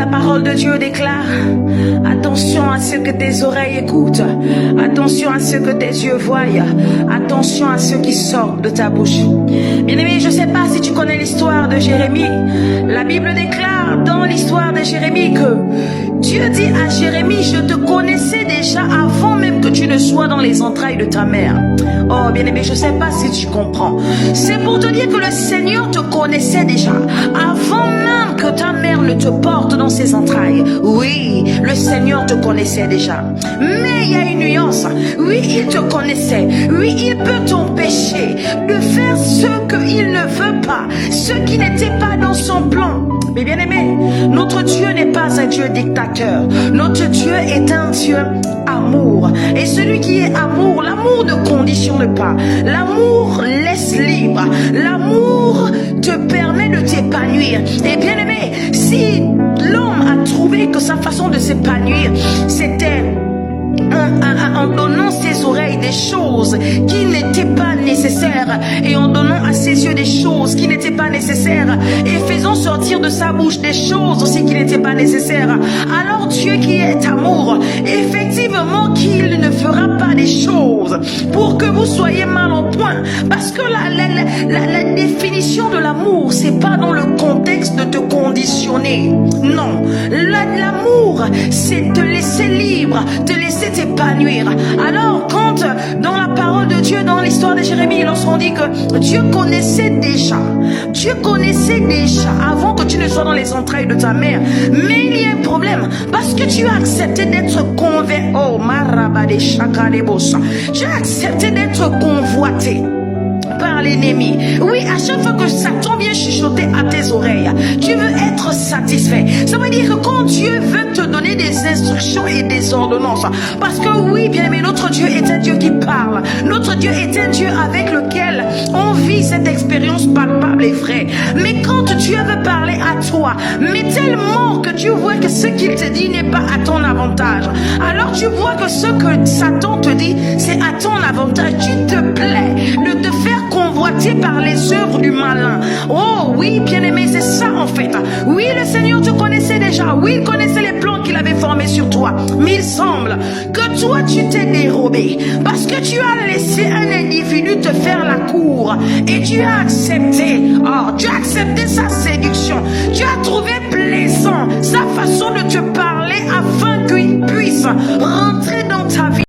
la parole de Dieu déclare, attention à ce que tes oreilles écoutent, attention à ce que tes yeux voient, attention à ce qui sort de ta bouche. Bien-aimé, je ne sais pas si tu connais l'histoire de Jérémie. La Bible déclare dans l'histoire de Jérémie que Dieu dit à Jérémie, je te connaissais déjà avant même que tu ne sois dans les entrailles de ta mère. Oh bien-aimé, je ne sais pas si tu comprends. C'est pour te dire que le Seigneur te connaissait déjà avant même que ta mère ne te porte dans ses entrailles. Oui, le Seigneur te connaissait déjà. Mais il y a une nuance. Oui, il te connaissait. Oui, il peut t'empêcher de faire ce qu'il ne veut pas, ce qui n'était pas dans son plan. Mais bien aimé, notre Dieu n'est pas un Dieu dictateur. Notre Dieu est un Dieu amour. Et celui qui est amour, l'amour ne conditionne pas. L'amour laisse libre. L'amour te permet de t'épanouir. Et bien aimé, si l'homme a trouvé que sa façon de s'épanouir, c'était en donnant ses oreilles des choses qui n'étaient pas nécessaires et en donnant à ses yeux des choses qui n'étaient pas nécessaires et faisant sortir de sa bouche des choses aussi qui n'étaient pas nécessaires, alors Dieu qui est amour, effectivement qu'il ne fera pas des choses pour que vous soyez mal en point, parce que la définition de l'amour, c'est pas dans le contexte de te conditionner, non, l'amour c'est te laisser libre, te laisser t'épanouir. Alors quand dans la parole de Dieu, dans l'histoire de Jérémie, lorsqu'on dit que Dieu connaissait déjà avant que tu ne sois dans les entrailles de ta mère, mais il y a un problème parce que tu as accepté d'être convaincu. Oh marabade chakalebosa, tu as accepté d'être convoité par l'ennemi. Oui, à chaque fois que Satan vient chuchoter à tes oreilles, tu veux être satisfait. Ça veut dire que quand Dieu veut te donner des instructions et des ordonnances, parce que oui, bien aimé, notre Dieu est un Dieu qui parle. Notre Dieu est un Dieu avec lequel on vit cette expérience palpable et vraie. Mais quand Dieu veut parler à toi, mais tellement que tu vois que ce qu'il te dit n'est pas à ton avantage, alors tu vois que ce que Satan te dit, c'est à ton avantage. Tu te plais de te faire convoité par les œuvres du malin. Oh oui, bien-aimé, c'est ça en fait. Oui, le Seigneur te connaissait déjà. Oui, il connaissait les plans qu'il avait formés sur toi. Mais il semble que toi, tu t'es dérobé parce que tu as laissé un individu te faire la cour et tu as accepté. Oh, tu as accepté sa séduction. Tu as trouvé plaisant sa façon de te parler afin qu'il puisse rentrer dans ta vie.